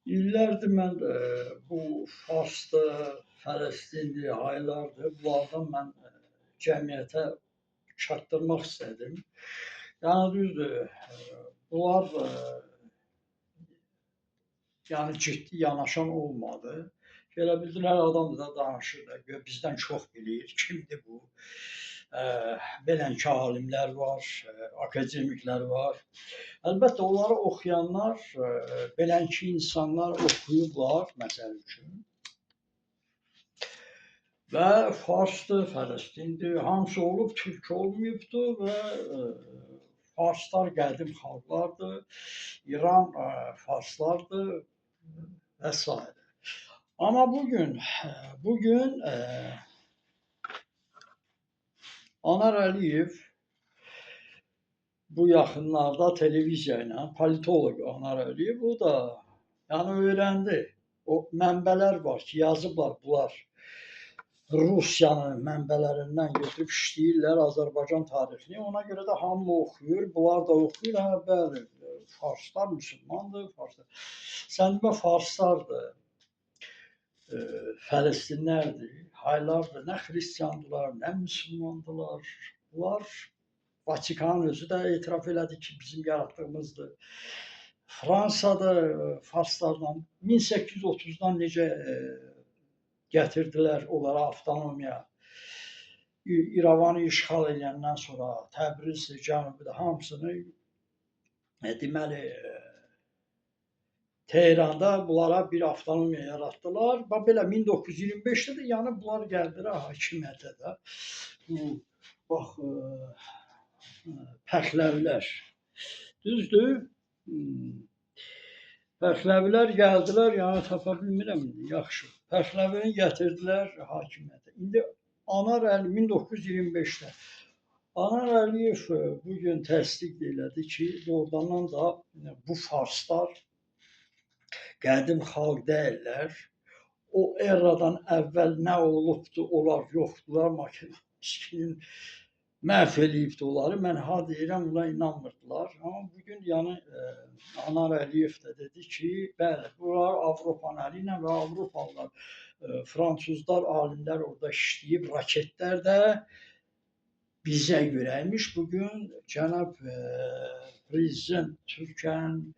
İllərdir mən bu Farsdır, Fələstindir, aylardır. Bunlardan mən cəmiyyətə çatdırmaq istədim. Yəni düzdür, bunlar yəni ciddi yanaşan olmadı. Elə bildilər adam da danışır da, guya bizdən çox bilir. Kimdir bu? Belənkə alimlər var, akademiklər var. Əlbəttə onları oxuyanlar, belənkə insanlar oxuyublar məsəl üçün. Və Farsdır, Fələstindir, hamısı olub, türk olmayıbdır və Farslar qədim xalqlardır, İran farslardır və s. Amma bugün Anar Əliyev bu yaxınlarda televiziya ilə, politoloq Anar Əliyev, o da yəni öyrəndi. O mənbələr var ki, yazıblar bunlar. Rusiyanın mənbələrindən götürüb işləyirlər Azərbaycan tarixini. Ona görə də hamı oxuyur, bunlar da oxuyur. Hə, bəli, farslar müsəlmandır, farslar. Sən demə farslardır, Fələstinlərdir, haylardır, nə xristiandılar, nə müsəlmandılar. Bunlar Vatikan özü də etiraf elədi ki, bizim yaratdığımızdır. Fransada farslarla 1830-dan necə gətirdilər onlara avtonomiya. İrəvanı işğal edəndən sonra Təbriz, Cənubi hamısını deməli Tehranda bunlara bir avtonomiya yaratdılar. Belə 1925-də də yəni bunlar gəldilər hakimiyyətə də. Bu bax Pəhləvilər. Düzdür? Pəhləvilər gəldilər, yəni tapa bilmirəm indi, yaxşı. Pəhləvini gətirdilər hakimiyyətə. İndi Anar Əliyev 1925-də Anar Əliyev bugün təsdiq elədi ki, doğrudan da bu farslar qədim xalq deyirlər. O eradan əvvəl nə olubdu, onlar yoxdular, makininin məhv eləyibdi onları. Mən ha deyirəm, buna inanmırdılar. Amma bugün yəni Anar Əliyev də dedi ki, bəli, bunlar Avropanın əli ilə və Avropalılar, fransuzlar, alimlər orada işləyib, raketlər də bizə görəymiş. Bugün cənab prezident Türkiyənin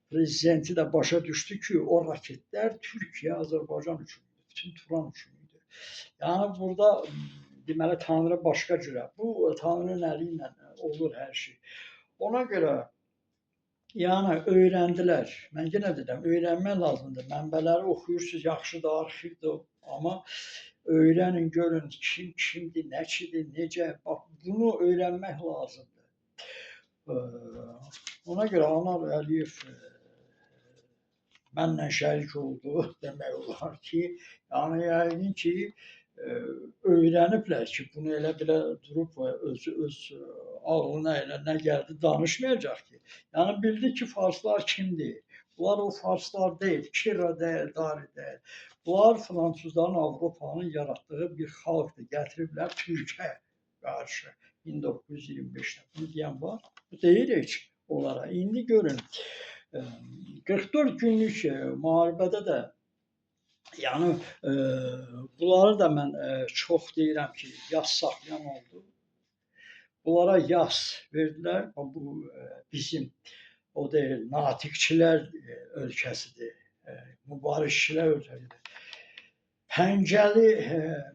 prezidenti də başa düşdü ki, o raketlər Türkiyə, Azərbaycan üçündür, bütün Turan üçündür. Yəni burada deməli Tanrı başqa cürə. Bu Tanrının əli ilə olur hər şey. Ona görə yəni öyrəndilər. Mən yenə deyirəm, öyrənmək lazımdır. Mənbələri oxuyursunuz, yaxşıdır, arxivdir. Amma öyrənin, görün kim kimdir, nəçidir, necə. Bax bunu öyrənmək lazımdır. Ona görə Anar Əliyev mənlə şərik oldu demək olar ki, yəni yəqin ki, öyrəniblər ki, bunu elə belə durub öz ağlına elə nə gəldi danışmayacaq ki. Yəni bildi ki, farslar kimdir? Bunlar o farslar deyil, Kira deyil, Dari deyil. Bunlar fransuzların, Avropanın yaratdığı bir xalqdır. Gətiriblər Türkiyə qarşı 1925-də. Bunu deyən var. Bu deyil heç onlara. İndi görün. 44 günlük müharibədə də yəni bunları da mən çox deyirəm ki, yas saxlayan oldu. Bunlara yas verdilər. Bu bizim o deyil, natiqçilər ölkəsidir, mübarizçilər ölkəsidir. Pəncəli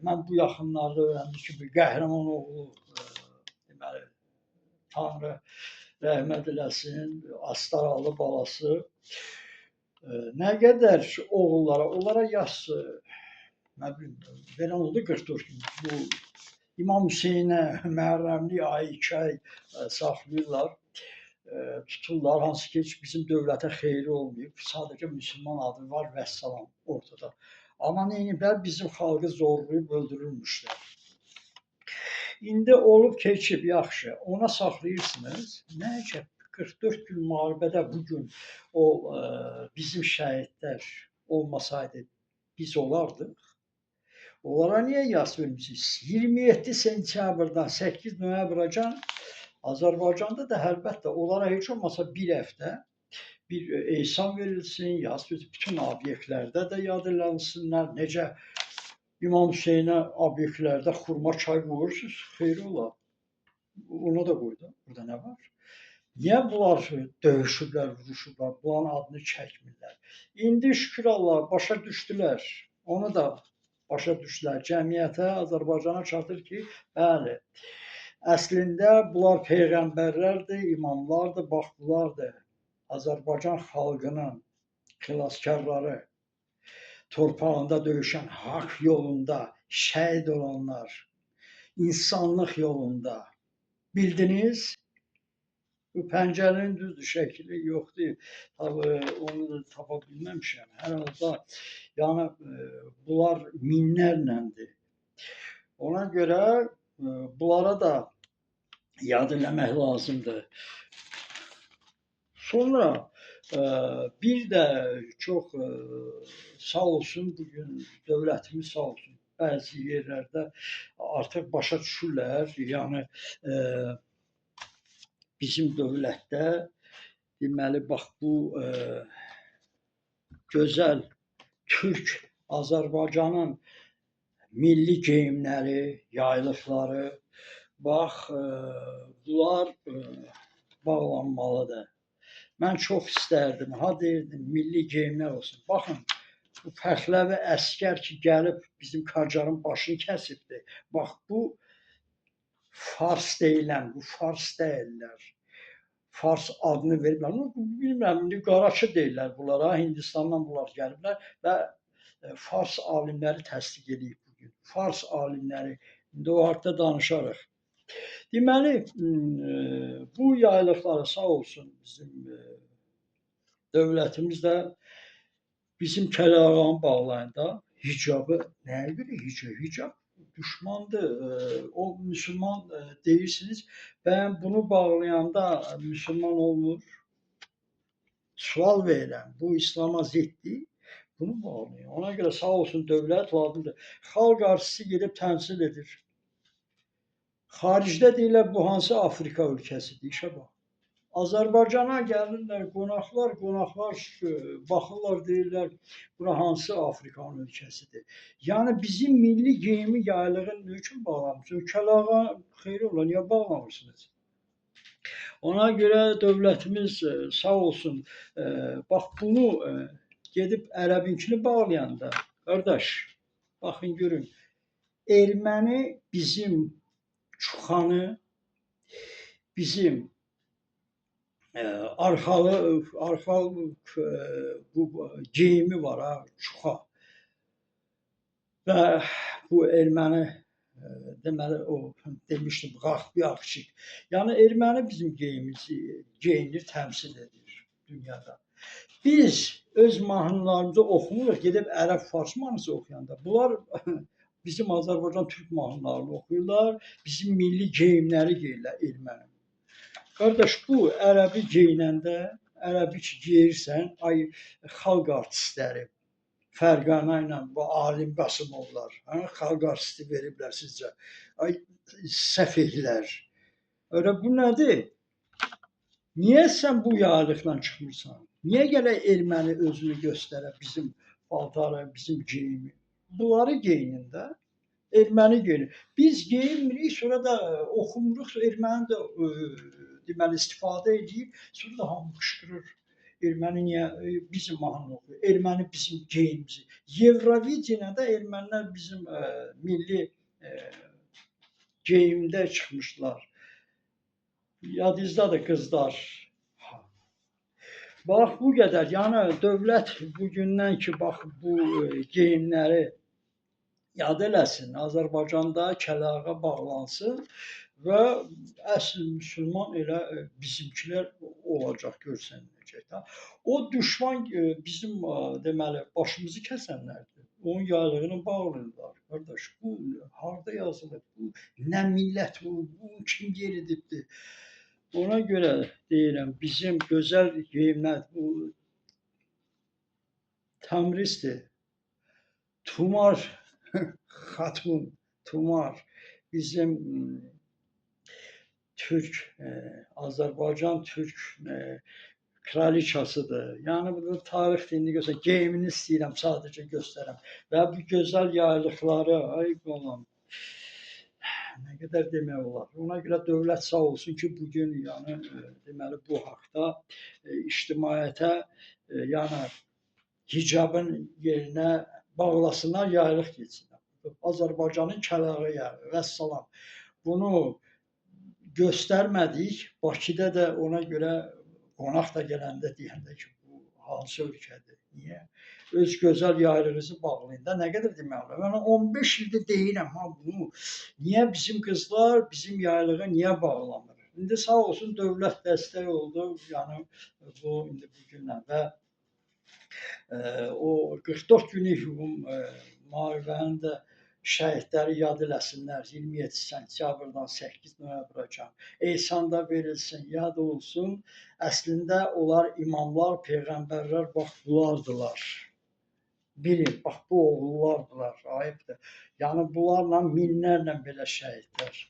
mən bu yaxınlarda öyrəndim ki, bir Qəhrəmanoğlu deməli Tanrı rəhmət eləsin, Astaralı balası nə qədər oğullara, onlara yas nə bilim, belə oldu 44 gün. Bu İmam Hüseynə Məhərrəmlik ayı 2 ay saxlayırlar, tuturlar, hansı ki heç bizim dövlətə xeyri olmayıb, sadəcə müsəlman adı var vəssalam ortada. Amma neyiniblər, bizim xalqı zorlayıb öldürülmüşlər. İndi olub keçib, yaxşı, ona saxlayırsınız. Nə əcəb, 44 gün müharibədə bugün o bizim şəhidlər olmasaydı biz olardıq. Onlara niyə yas vermişsiniz? 27 sentyabrdan 8 noyabracan Azərbaycanda da əlbəttə onlara heç olmasa bir həftə bir ehsan verilsin, yazıb bütün obyektlərdə də yad eləsinlər. Necə İmam Hüseynə obyektlərdə xurma çay qoyursunuz, xeyri ola. Ona da qoy da. Burada nə var? Niyə bunlar döyüşüblər, vuruşublar, bunların adını çəkmirlər? İndi şükür Allah başa düşdülər. Onu da başa düşdülər. Cəmiyyətə, Azərbaycana çatır ki, bəli, əslində bunlar peyğəmbərlərdir, imamlardır, bax bunlardır. Azərbaycan xalqının xilaskarları, torpağında döyüşən, haqq yolunda şəhid olanlar, insanlıq yolunda. Bildiniz? Bu pəncərənin düzdür, şəkli yoxdur. Tabii onu da tapa bilməmişəm. Hər halda yəni bunlar minlərləndir. Ona görə bunlara da yad eləmək lazımdır. Sonra bir də çox sağ olsun bugün dövlətimiz sağ olsun. Bəzi yerlərdə artıq başa düşürlər. Yəni bizim dövlətdə deməli bax bu gözəl Türk Azərbaycanın milli geyimləri, yaylıqları bax bunlar bağlanmalıdır. Mən çox istərdim, ha deyirdim milli geyimlər olsun. Baxın bu Pəhləvi əsgər ki gəlib bizim Qacarın başını kəsibdi. Bax bu Fars deyilən, bu Fars deyirlər. Fars adını veriblər. Bilmirəm, indi Qaraçı deyirlər bunlara. Hindistandan bunlar gəliblər və Fars alimləri təsdiq edib bugün. Fars alimləri. İndi o haqda danışarıq. Deməli, bu yaylıqları sağ olsun bizim dövlətimiz də bizim kəlağanı bağlayında hicabı nəyə görə hicab? Düşmandır. O Müslüman deyirsiniz. Ben bunu bağlayanda Müslüman olmur. Sual verirəm. Bu İslam'a ziddir. Bunu bağlayın. Ona göre sağ olsun devlet lazımdır. Xalq artisti gedib təmsil edir. Xaricdə deyirlər bu hansı Afrika ölkəsidir. İşə bax. Azərbaycana gəlirlər qonaqlar baxırlar deyirlər bura hansı Afrikanın ölkəsidir. Yəni bizim milli geyimi yaylığın nə üçün bağlamırsınız? Kəlağan xeyri ola, niyə bağlamırsınız? Ona görə dövlətimiz sağ olsun bax bunu gedib ərəbinkini bağlayanda qardaş baxın görün erməni bizim çuxanı bizim arxalıq bu geyimi var ha, çuxa. Və bu erməni deməli o demişdim qaxbiyaqçıq. Yəni erməni bizim geyimini təmsil edir dünyada. Biz öz mahnılarımızı oxumuruq, gedib ərəb fars mahnısı oxuyanda. Bunlar bizim Azərbaycan türk mahnılarını oxuyurlar, bizim milli geyimləri geyirlər erməni. Qardaş bu ərəbi geyinəndə, ərəbi geyirsən, ay xalq artistləri, Fərqana ilə bu Alim Qasımovlar, xalq artisti veriblər sizcə, ay səfehlər. Öyle bu nədir? Niyə sən bu yaylıqla çıxmırsan? Niyə gələk erməni özünü göstərə bizim paltarı, bizim geyimi? Bunları geyinin də. Erməni geyinir. Biz geyinmirik, sonra da oxumuruq, erməni də deməli istifadə edib, sonra da hamı qışqırır. Erməni niyə bizim mahnı oxuyur? Erməni bizim geyimimizi. Evrovideniyada ermənilər bizim milli geyimdə çıxmışlar. Yadınızdadır qızlar. Bax bu qədər. Yəni dövlət bugündən ki bax bu geyimləri yad eləsin, Azərbaycanda kələğa bağlansın və əsl müsəlman elə bizimkilər olacaq, görsəniləcək. O düşman bizim deməli başımızı kəsənlərdir. Onun yaylığını bağlayırlar. Qardaş, bu harda yazılır? Bu nə millət bu? Bu kim yeridibdir? Ona görə deyirəm, bizim gözəl geyimlər bu Təmrisdir. Tumar Xatun, Tumar bizim Türk, Azərbaycan Türk kraliçasıdır. Yəni bu tarix dilini göstər geyimini istəyirəm sadəcə göstərəm və bu gözəl yaylıqları, ay balam, nə qədər demək olar. Ona görə dövlət sağ olsun ki, bu gün yəni deməli bu haqda ictimaiyyətə yəni hicabın yerinə bağlasınlar, yaylıq geysinlər. Azərbaycanın kəlağı yəni vəssalam. Bunu göstərmədik. Bakıda da ona görə qonaq da gələndə deyəndə ki, bu hansı ölkədir? Niyə? Öz gözəl yaylığınızı bağlayın da. Nə qədər demək olar? Mən 15 ildir deyirəm ha bunu. Niyə bizim qızlar bizim yaylığı niyə bağlamır? İndi sağ olsun dövlət dəstək oldu. Yəni bu indi bu günlər və o 44 günlük müharibənin də şəhidləri yad eləsinlər. 27 sentyabrdan 8 noyabra ehsanda verilsin, yad olsun. Əslində onlar imamlar, peyğəmbərlər bax bunlardılar. Bilin, bax bu oğullardılar, ayıbdır. Yəni bunlarla minlərlə belə şəhidlər